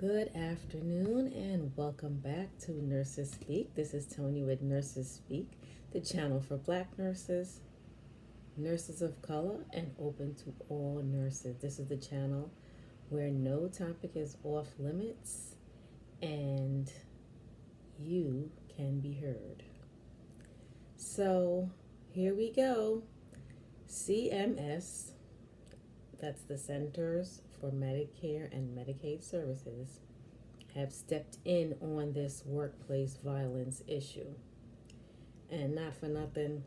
Good afternoon and welcome back to Nurses Speak. This is Tony with Nurses Speak, the channel for Black nurses, nurses of color, and open to all nurses. This is the channel where no topic is off limits and you can be heard. So here we go. CMS, that's the Centers for Medicare and Medicaid Services, have stepped in on this workplace violence issue. And not for nothing,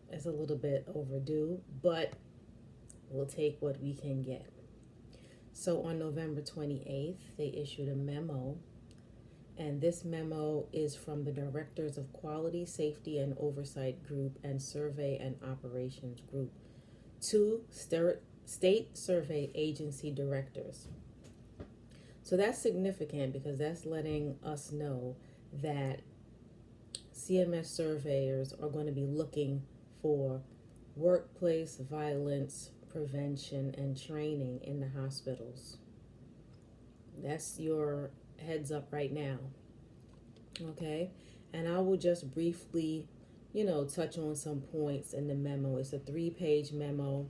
it's a little bit overdue, but we'll take what we can get. So on November 28th, they issued a memo, and this memo is from the Directors of Quality, Safety, and Oversight Group and Survey and Operations Group to state survey agency directors. So that's significant because that's letting us know that CMS surveyors are going to be looking for workplace violence prevention and training in the hospitals. That's your heads up right now. Okay? And I will just briefly, touch on some points in the memo. It's a 3-page memo.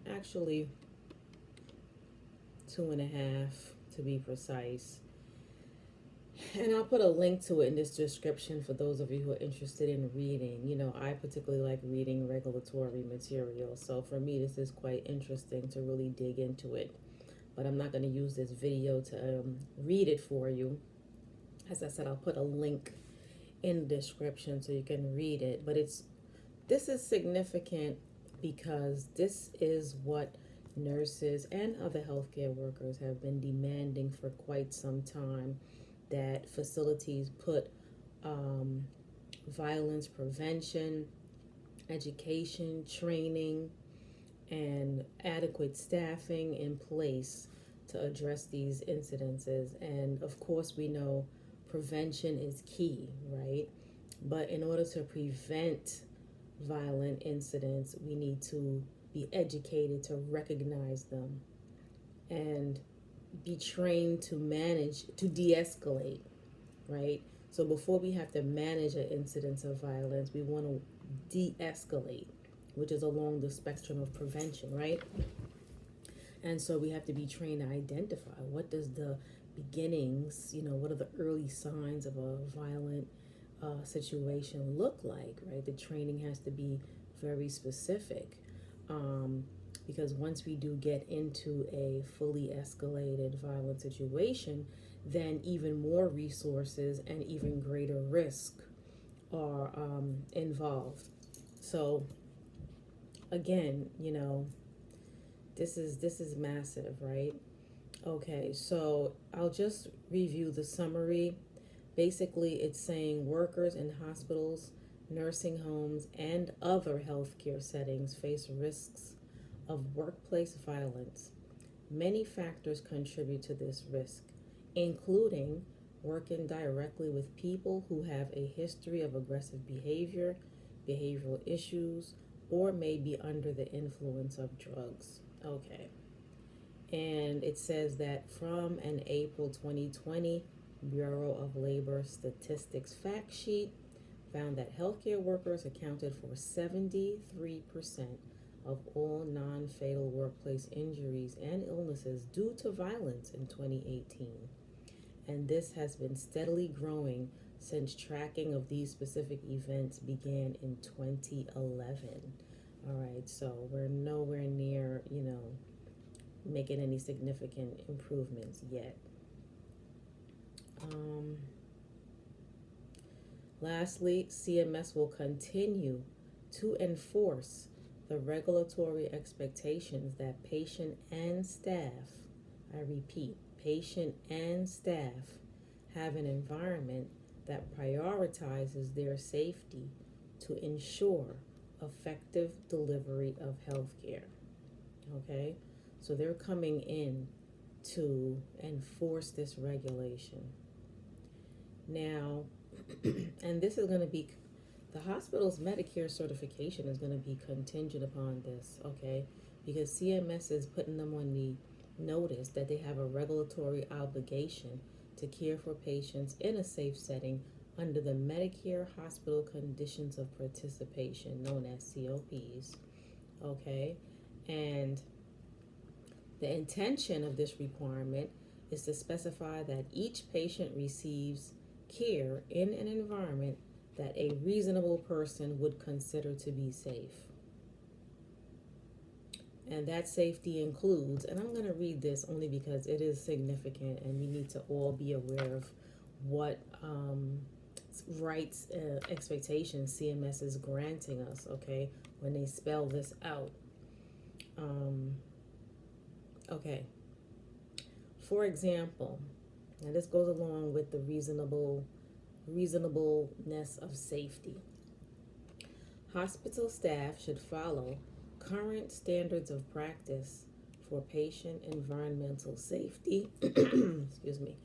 Actually, 2.5 to be precise. And I'll put a link to it in this description for those of you who are interested in reading. I particularly like reading regulatory material. So for me, this is quite interesting to really dig into it. But I'm not going to use this video to read it for you. As I said, I'll put a link in the description so you can read it. But this is significant because this is what nurses and other healthcare workers have been demanding for quite some time, that facilities put violence prevention, education, training, and adequate staffing in place to address these incidences. And of course, we know prevention is key, right? But in order to prevent violent incidents, we need to be educated to recognize them and be trained to manage, to de-escalate, right? So before we have to manage an incidence of violence, we want to de-escalate, which is along the spectrum of prevention, right? And so we have to be trained to identify what does the beginnings, what are the early signs of a violent situation look like, right? The training has to be very specific. Because once we do get into a fully escalated violent situation, then even more resources and even greater risk are involved. So again, this is massive, right? Okay, so I'll just review the summary. Basically, it's saying workers in hospitals, nursing homes, and other healthcare settings face risks of workplace violence. Many factors contribute to this risk, including working directly with people who have a history of aggressive behavior, behavioral issues, or may be under the influence of drugs. Okay. And it says that from an April 2020 Bureau of Labor Statistics fact sheet found that healthcare workers accounted for 73% of all non-fatal workplace injuries and illnesses due to violence in 2018. And this has been steadily growing since tracking of these specific events began in 2011. All right, so we're nowhere near, making any significant improvements yet. Lastly, CMS will continue to enforce the regulatory expectations that patient and staff, I repeat, patient and staff, have an environment that prioritizes their safety to ensure effective delivery of health care. Okay? So they're coming in to enforce this regulation. Now, and this is going to be, the hospital's Medicare certification is going to be contingent upon this, okay? Because CMS is putting them on the notice that they have a regulatory obligation to care for patients in a safe setting under the Medicare Hospital Conditions of Participation, known as COPs. Okay, and the intention of this requirement is to specify that each patient receives care in an environment that a reasonable person would consider to be safe. And that safety includes, and I'm going to read this only because it is significant and we need to all be aware of what rights, expectations CMS is granting us, okay, when they spell this out. Okay. For example, now this goes along with the reasonableness of safety. Hospital staff should follow current standards of practice for patient environmental safety, excuse me,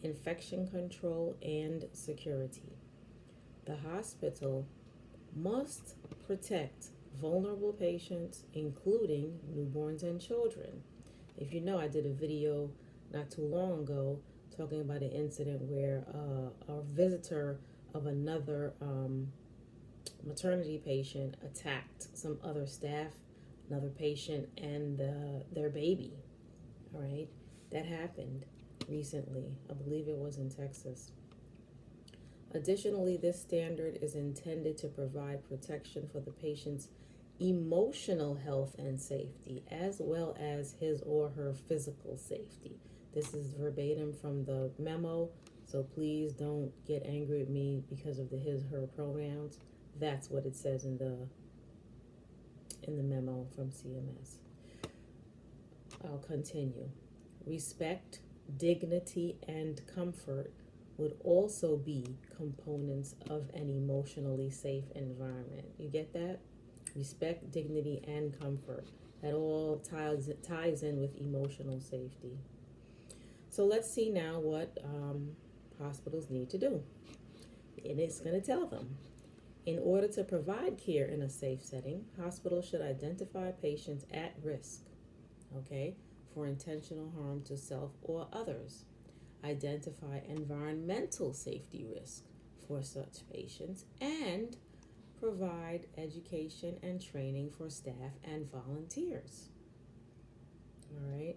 infection control, and security. The hospital must protect vulnerable patients, including newborns and children. If you know, I did a video not too long ago talking about an incident where a visitor of another maternity patient attacked some other staff, another patient, and their baby. All right, that happened recently. I believe it was in Texas. Additionally, this standard is intended to provide protection for the patient's emotional health and safety, as well as his or her physical safety. This is verbatim from the memo, so please don't get angry at me because of the his, her pronouns. That's what it says in the memo from CMS. I'll continue. Respect, dignity, and comfort would also be components of an emotionally safe environment. You get that? Respect, dignity, and comfort. That all ties in with emotional safety. So let's see now what hospitals need to do. And it's going to tell them. In order to provide care in a safe setting, hospitals should identify patients at risk, okay, for intentional harm to self or others. Identify environmental safety risk for such patients, and provide education and training for staff and volunteers. All right.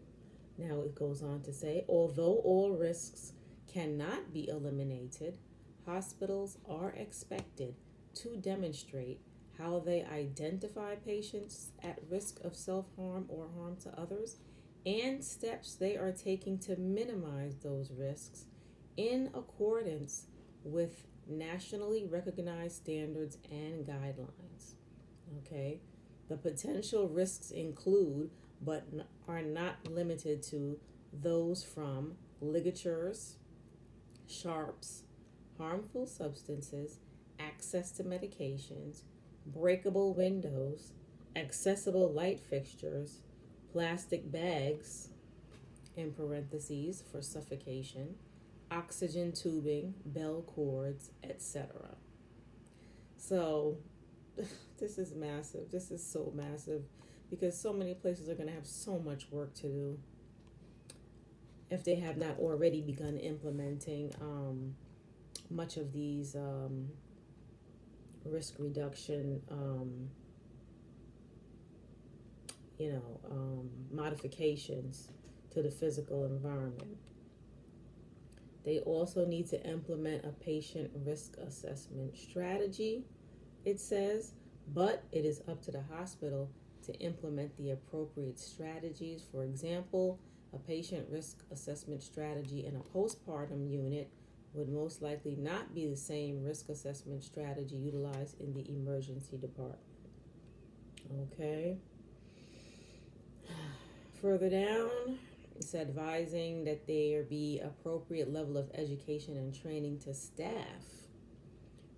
Now it goes on to say, although all risks cannot be eliminated, hospitals are expected to demonstrate how they identify patients at risk of self-harm or harm to others, and steps they are taking to minimize those risks in accordance with nationally recognized standards and guidelines. Okay, the potential risks include, but are not limited to, those from ligatures, sharps, harmful substances, access to medications, breakable windows, accessible light fixtures, plastic bags, in parentheses, for suffocation, oxygen tubing, bell cords, etc. So this is massive. This is so massive because so many places are going to have so much work to do if they have not already begun implementing much of these risk reduction modifications to the physical environment. They also need to implement a patient risk assessment strategy, it says, but it is up to the hospital to implement the appropriate strategies. For example, a patient risk assessment strategy in a postpartum unit would most likely not be the same risk assessment strategy utilized in the emergency department. Okay. Further down, it's advising that there be appropriate level of education and training to staff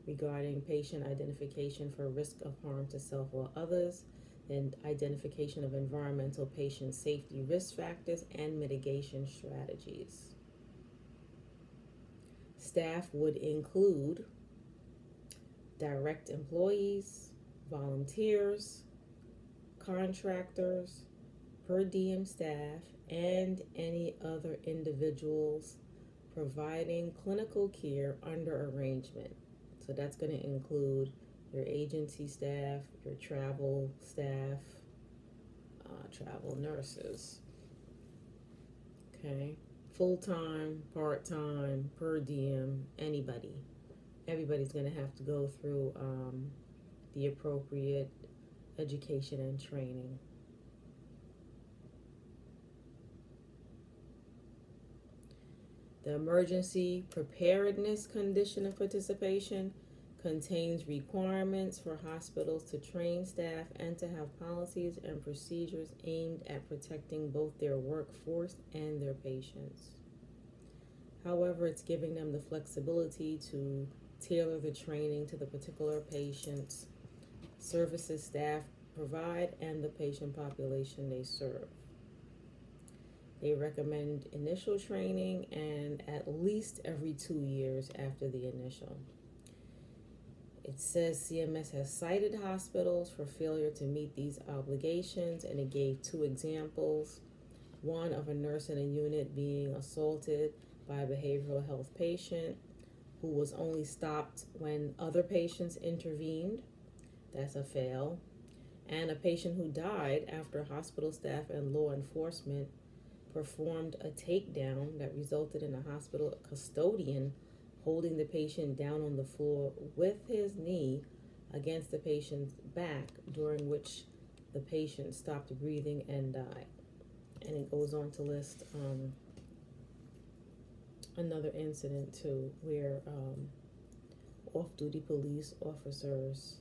regarding patient identification for risk of harm to self or others, and identification of environmental patient safety risk factors and mitigation strategies. Staff would include direct employees, volunteers, contractors, per diem staff, and any other individuals providing clinical care under arrangement. So that's going to include your agency staff, your travel staff, travel nurses. Okay, full time, part time, per diem, anybody. Everybody's going to have to go through the appropriate education and training. The emergency preparedness condition of participation contains requirements for hospitals to train staff and to have policies and procedures aimed at protecting both their workforce and their patients. However, it's giving them the flexibility to tailor the training to the particular patient's services staff provide and the patient population they serve. They recommend initial training and at least every 2 years after the initial. It says CMS has cited hospitals for failure to meet these obligations, and it gave 2 examples. One of a nurse in a unit being assaulted by a behavioral health patient who was only stopped when other patients intervened. That's a fail. And a patient who died after hospital staff and law enforcement performed a takedown that resulted in a hospital custodian holding the patient down on the floor with his knee against the patient's back, during which the patient stopped breathing and died. And it goes on to list another incident too, where off-duty police officers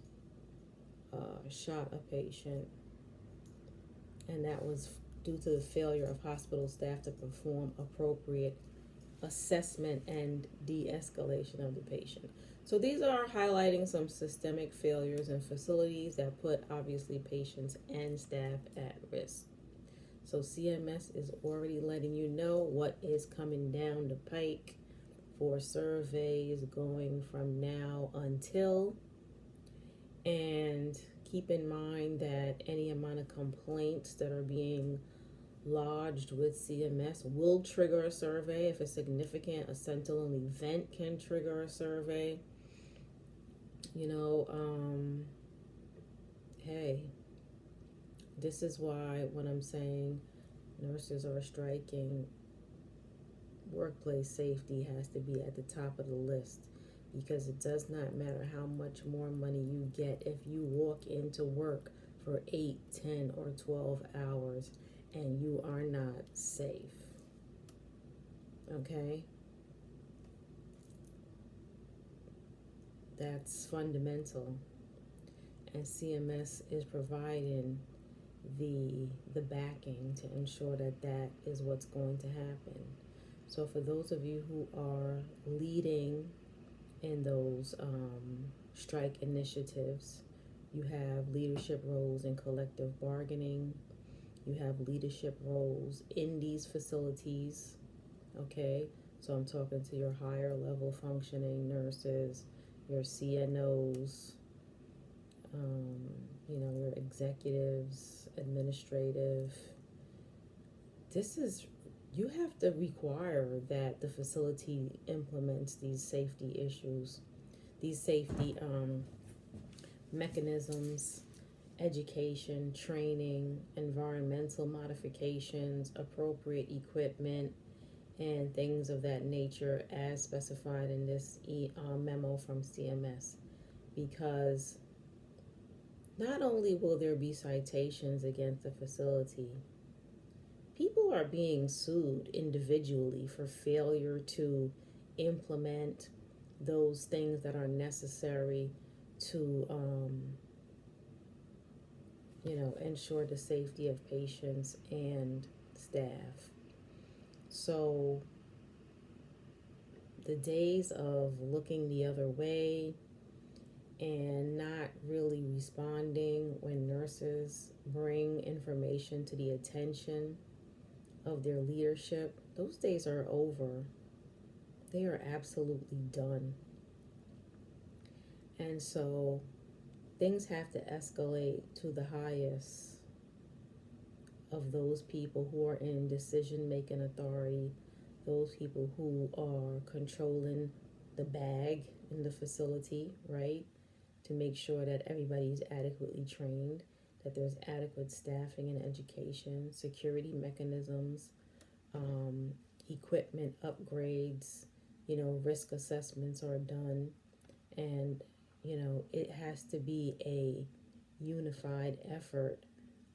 shot a patient, and that was due to the failure of hospital staff to perform appropriate assessment and de-escalation of the patient. So these are highlighting some systemic failures in facilities that put obviously patients and staff at risk. So CMS is already letting you know what is coming down the pike for surveys going from now until. And keep in mind that any amount of complaints that are being lodged with CMS will trigger a survey. If it's significant, a sentinel event can trigger a survey. Hey, this is why when I'm saying nurses are striking, workplace safety has to be at the top of the list, because it does not matter how much more money you get if you walk into work for 8, 10, or 12 hours and you are not safe. Okay? That's fundamental. And CMS is providing the backing to ensure that that is what's going to happen. So for those of you who are leading in those strike initiatives, you have leadership roles in collective bargaining. You have leadership roles in these facilities, okay? So I'm talking to your higher level functioning nurses, your CNOs, your executives, administrative. You have to require that the facility implements these safety issues, these safety mechanisms, education, training, environmental modifications, appropriate equipment, and things of that nature as specified in this memo from CMS. Because not only will there be citations against the facility, people are being sued individually for failure to implement those things that are necessary to ensure the safety of patients and staff. So the days of looking the other way and not really responding when nurses bring information to the attention of their leadership, those days are over. They are absolutely done. And so things have to escalate to the highest of those people who are in decision making authority, those people who are controlling the bag in the facility, right? To make sure that everybody's adequately trained, that there's adequate staffing and education, security mechanisms, equipment upgrades, risk assessments are done, and, it has to be a unified effort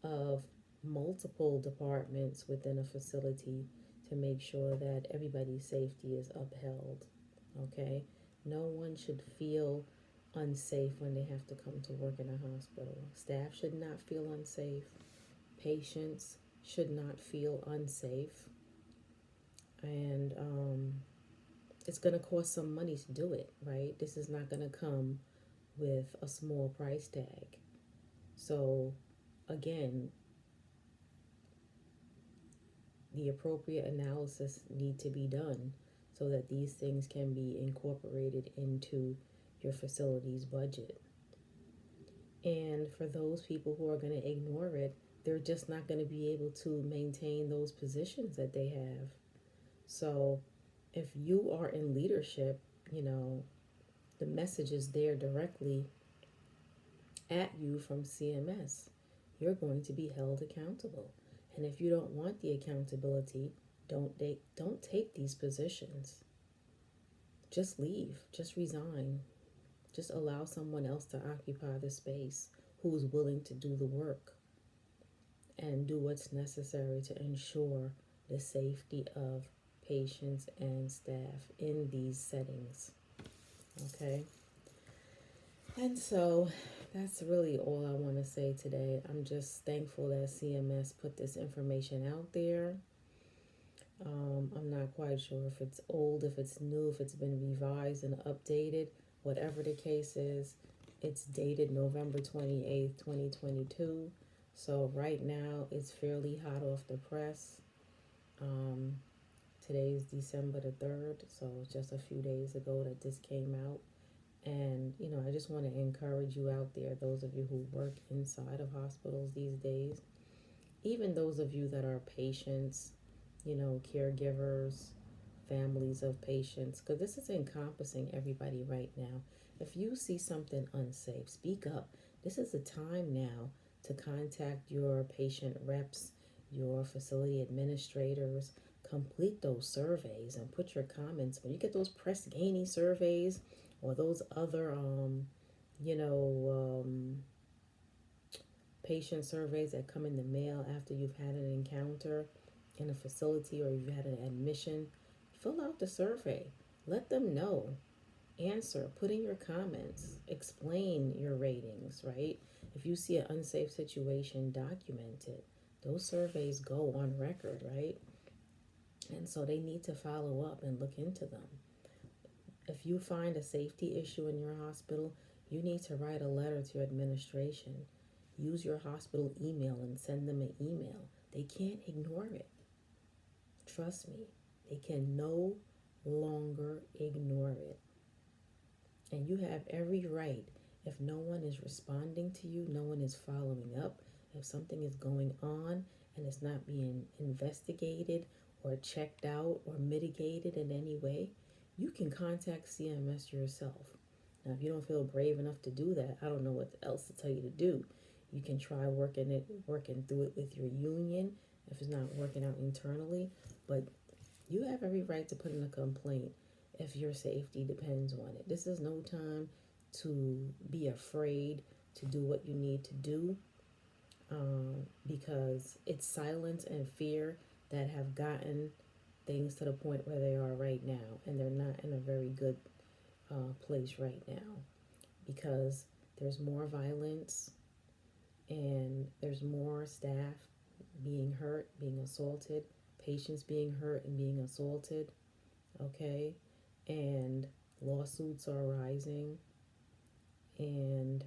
of multiple departments within a facility to make sure that everybody's safety is upheld. Okay? No one should feel unsafe when they have to come to work in a hospital. Staff should not feel unsafe. Patients should not feel unsafe. And it's going to cost some money to do it, right? This is not going to come with a small price tag. So, again, the appropriate analysis need to be done so that these things can be incorporated into your facility's budget. And for those people who are going to ignore it, they're just not going to be able to maintain those positions that they have. So if you are in leadership, the message is there directly at you from CMS. You're going to be held accountable. And if you don't want the accountability, don't take these positions. Just leave. Just resign. Just allow someone else to occupy the space who's willing to do the work and do what's necessary to ensure the safety of patients and staff in these settings. Okay? And so that's really all I want to say today. I'm just thankful that CMS put this information out there. I'm not quite sure if it's old, if it's new, if it's been revised and updated. Whatever the case is, it's dated November 28th, 2022. So right now it's fairly hot off the press. Today is December the 3rd, so just a few days ago that this came out. And, I just want to encourage you out there, those of you who work inside of hospitals these days, even those of you that are patients, caregivers, families of patients, because this is encompassing everybody right now. If you see something unsafe, speak up. This is the time now to contact your patient reps, your facility administrators, complete those surveys and put your comments. When you get those Press Ganey surveys or those other, patient surveys that come in the mail after you've had an encounter in a facility or you've had an admission, fill out the survey. Let them know. Answer. Put in your comments. Explain your ratings, right? If you see an unsafe situation, document it. Those surveys go on record, right? And so they need to follow up and look into them. If you find a safety issue in your hospital, you need to write a letter to your administration. Use your hospital email and send them an email. They can't ignore it. Trust me, they can no longer ignore it. And you have every right, if no one is responding to you, no one is following up, if something is going on and it's not being investigated or checked out or mitigated in any way, you can contact CMS yourself. Now, if you don't feel brave enough to do that, I don't know what else to tell you to do. You can try working through it with your union if it's not working out internally, but you have every right to put in a complaint if your safety depends on it. This is no time to be afraid to do what you need to do, because it's silence and fear that have gotten things to the point where they are right now, and they're not in a very good place right now, because there's more violence and there's more staff being hurt, being assaulted, patients being hurt and being assaulted, okay? And lawsuits are rising. And,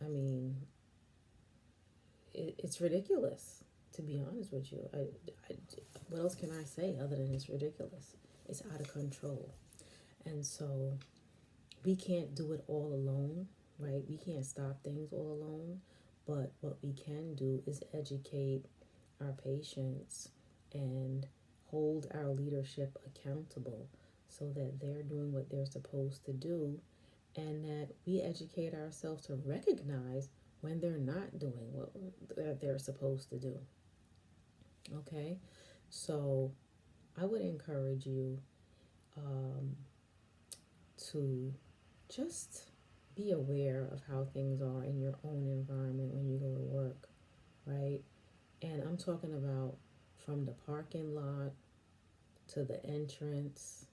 I mean, it's ridiculous, to be honest with you. What else can I say other than it's ridiculous? It's out of control. And so we can't do it all alone, right? We can't stop things all alone. But what we can do is educate our patients and hold our leadership accountable so that they're doing what they're supposed to do, and that we educate ourselves to recognize when they're not doing what they're supposed to do. Okay? So I would encourage you um, to just be aware of how things are in your own environment when you go to work, right? And I'm talking about from the parking lot to the entrance,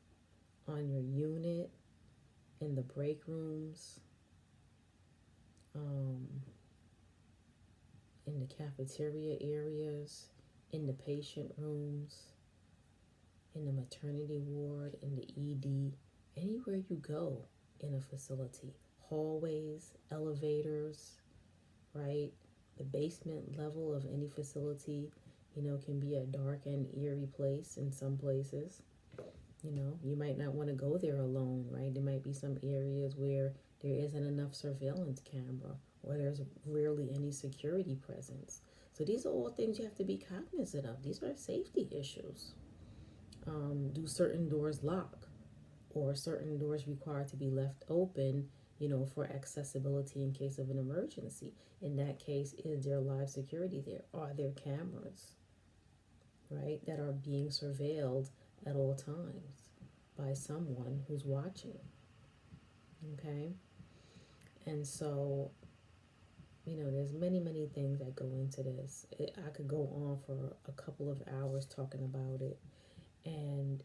on your unit, in the break rooms, um, in the cafeteria areas, in the patient rooms, in the maternity ward, in the ED, anywhere you go in a facility, hallways, elevators, right? The basement level of any facility, can be a dark and eerie place in some places. You might not want to go there alone, right? There might be some areas where there isn't enough surveillance camera or there's rarely any security presence. So these are all things you have to be cognizant of. These are safety issues. Do certain doors lock, or certain doors required to be left open, for accessibility in case of an emergency? In that case, is there live security there? Are there cameras, right, that are being surveilled at all times by someone who's watching? Okay? And so, there's many, many things that go into this. I could go on for a couple of hours talking about it. And,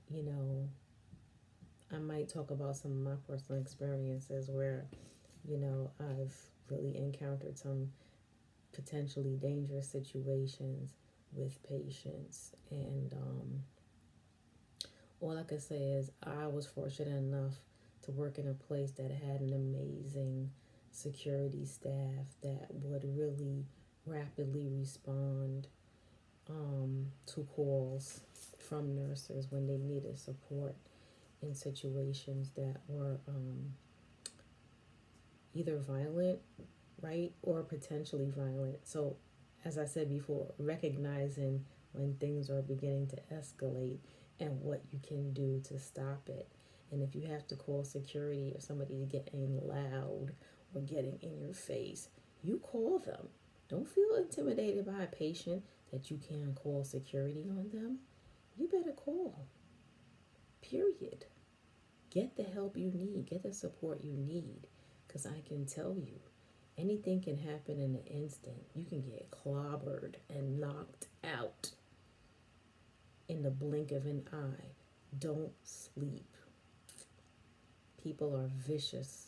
I might talk about some of my personal experiences where, I've really encountered some potentially dangerous situations with patients. And all I can say is I was fortunate enough to work in a place that had an amazing security staff that would really rapidly respond to calls from nurses when they needed support in situations that were either violent, right, or potentially violent. So, as I said before, recognizing when things are beginning to escalate and what you can do to stop it. And if you have to call security if somebody's getting loud or getting in your face, you call them. Don't feel intimidated by a patient that you can't call security on them. You better call. Period. Get the help you need. Get the support you need. Because I can tell you, anything can happen in an instant. You can get clobbered and knocked out in the blink of an eye. Don't sleep. People are vicious.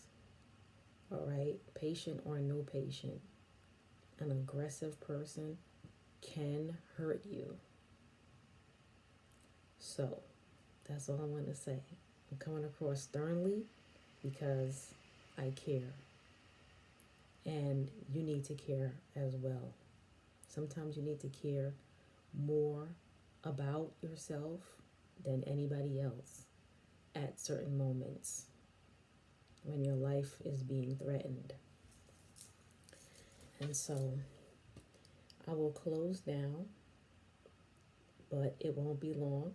All right? Patient or no patient. An aggressive person can hurt you. So, that's all I want to say. I'm coming across sternly because I care. And you need to care as well. Sometimes you need to care more about yourself than anybody else at certain moments when your life is being threatened. And so I will close now, but it won't be long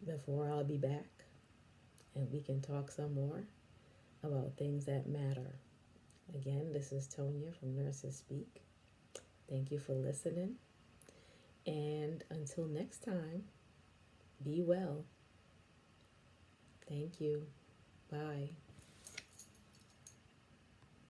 before I'll be back and we can talk some more about things that matter. Again, this is Tonya from Nurses Speak. Thank you for listening. And until next time, be well. Thank you. Bye.